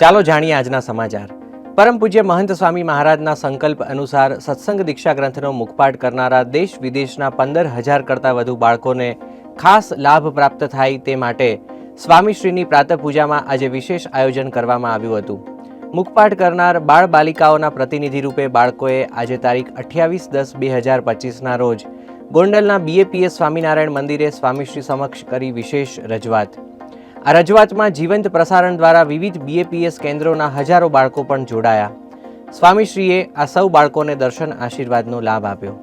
ચાલો જાણીએ આજના સમાચાર। પરમ પૂજ્ય મહંત સ્વામી મહારાજના સંકલ્પ અનુસાર સત્સંગ દીક્ષા ગ્રંથનો મુખપાઠ કરનારા દેશ વિદેશના 15,000 કરતાં વધુ બાળકોને ખાસ લાભ પ્રાપ્ત થાય તે માટે સ્વામીશ્રીની પ્રાતઃ પૂજામાં આજે વિશેષ આયોજન કરવામાં આવ્યું હતું। મુખપાઠ કરનાર બાળ બાલિકાઓના પ્રતિનિધિ રૂપે બાળકોએ આજે તારીખ 28/10/2025ના રોજ ગોંડલના BAPS સ્વામિનારાયણ મંદિરે સ્વામીશ્રી સમક્ષ કરી વિશેષ રજૂઆત। આ રજૂઆતમાં જીવંત પ્રસારણ દ્વારા વિવિધ BAPS કેન્દ્રોના હજારો બાળકો પણ જોડાયા। સ્વામીશ્રીએ આ સૌ બાળકોને દર્શન આશીર્વાદનો લાભ આપ્યો।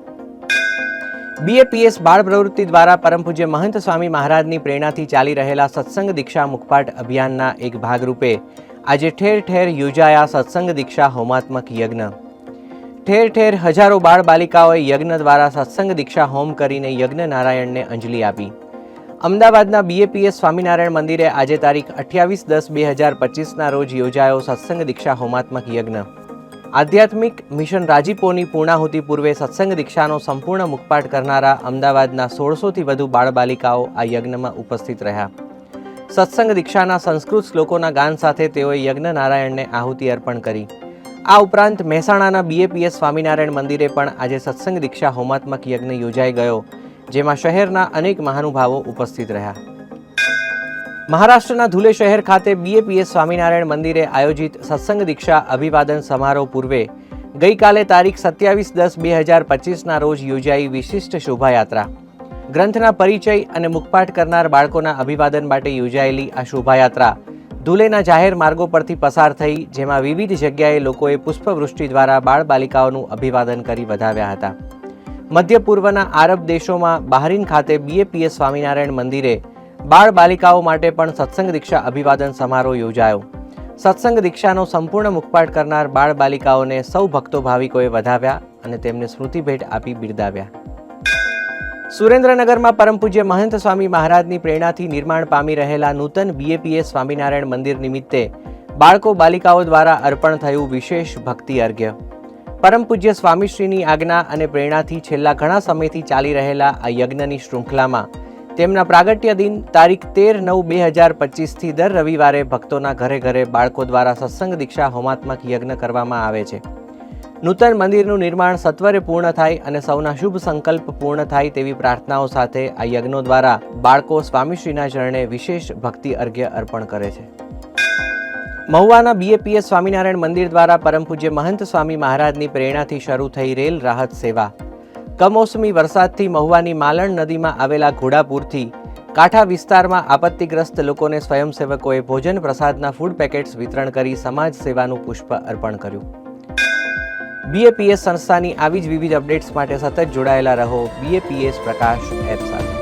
BAPS બાળ પ્રવૃત્તિ દ્વારા પરમ પૂજ્ય મહંત સ્વામી મહારાજની પ્રેરણાથી ચાલી રહેલા સત્સંગ દીક્ષા મુખપાઠ અભિયાનના એક ભાગરૂપે આજે ઠેર ઠેર યોજાયા સત્સંગ દીક્ષા હોમાત્મક યજ્ઞ। ઠેર ઠેર હજારો બાળ બાલિકાઓએ યજ્ઞ દ્વારા સત્સંગ દીક્ષા હોમ કરીને યજ્ઞ નારાયણને અંજલિ આપી। અમદાવાદના BAPS સ્વામિનારાયણ મંદિરે આજે તારીખ 28/10/2025ના રોજ યોજાયો સત્સંગ દીક્ષા હોમાત્મક યજ્ઞ। આધ્યાત્મિક મિશન રાજીપોની પૂર્ણાહુતિ પૂર્વે સત્સંગ દીક્ષાનો સંપૂર્ણ મુખપાઠ કરનારા અમદાવાદના 1600થી વધુ બાળ બાલિકાઓ આ યજ્ઞમાં ઉપસ્થિત રહ્યા। સત્સંગ દીક્ષાના સંસ્કૃત શ્લોકોના ગાન સાથે તેઓએ યજ્ઞ નારાયણને આહુતિ અર્પણ કરી। આ ઉપરાંત મહેસાણાના BAPS સ્વામિનારાયણ મંદિરે પણ આજે સત્સંગ દીક્ષા હોમાત્મક યજ્ઞ યોજાઈ ગયો, જેમાં શહેરના અનેક મહાનુભાવો ઉપસ્થિત રહ્યા। મહારાષ્ટ્રના ધુલે શહેર ખાતે BAPS સ્વામિનારાયણ મંદિરે આયોજિત સત્સંગ દીક્ષા અભિવાદન સમારોહ પૂર્વે ગઈકાલે તારીખ 27/10/2025ના રોજ યોજાઈ વિશિષ્ટ શોભાયાત્રા। ગ્રંથના પરિચય અને મુખપાઠ કરનાર બાળકોના અભિવાદન માટે યોજાયેલી આ શોભાયાત્રા ધુલેના જાહેર માર્ગો પરથી પસાર થઈ, જેમાં વિવિધ જગ્યાએ લોકોએ પુષ્પવૃષ્ટિ દ્વારા બાળ બાલિકાઓનું અભિવાદન કરી વધાવ્યા હતા। મધ્ય પૂર્વના આરબ દેશોમાં બહરીન ખાતે BAPS સ્વામિનારાયણ મંદિરે બાળ બાલિકાઓ માટે પણ સત્સંગ દીક્ષા અભિવાદન સમારોહ યોજાયો। સત્સંગ દીક્ષાનો સંપૂર્ણ મુખપાઠ કરનાર બાળ બાલિકાઓને સૌ ભક્તો ભાવિકોએ વધાવ્યા અને તેમને સ્મૃતિ ભેટ આપી બિરદાવ્યા। સુરેન્દ્રનગરમાં પરમ પૂજ્ય મહંત સ્વામી મહારાજની પ્રેરણાથી નિર્માણ પામી રહેલા નૂતન BAPS સ્વામિનારાયણ મંદિર નિમિત્તે બાળકો બાલિકાઓ દ્વારા અર્પણ થયું વિશેષ ભક્તિ અર્ઘ્ય। પરમ પૂજ્ય સ્વામીશ્રીની આજ્ઞા અને પ્રેરણાથી છેલ્લા ઘણા સમયથી ચાલી રહેલા આ યજ્ઞની શૃંખલામાં તેમના પ્રાગટ્ય દિન તારીખ 13/9/2025થી દર રવિવારે ભક્તોના ઘરે ઘરે બાળકો દ્વારા સત્સંગ દીક્ષા હોમાત્મક યજ્ઞ કરવામાં આવે છે। નૂતન મંદિરનું નિર્માણ સત્વરે પૂર્ણ થાય અને સૌના શુભ સંકલ્પ પૂર્ણ થાય તેવી પ્રાર્થનાઓ સાથે આ યજ્ઞો દ્વારા બાળકો સ્વામીશ્રીના ચરણે વિશેષ ભક્તિ અર્ઘ્ય અર્પણ કરે છે। મહુવાના BAPS સ્વામિનારાયણ મંદિર દ્વારા પરમ પૂજ્ય મહંત સ્વામી મહારાજની પ્રેરણાથી શરૂ થઈ રેલ રાહત સેવા। કમોસમી વરસાદથી મહુવાની માલણ નદીમાં આવેલા ઘોડાપુરથી કાંઠા વિસ્તારમાં આપત્તિગ્રસ્ત લોકોને સ્વયંસેવકોએ ભોજન પ્રસાદના ફૂડ પેકેટ્સ વિતરણ કરી સમાજ સેવાનું પુષ્પ અર્પણ કર્યું। BAPS સંસ્થાની આવી જ વિવિધ અપડેટ્સ માટે સતત જોડાયેલા રહો BAPS પ્રકાશ એપ સાથે।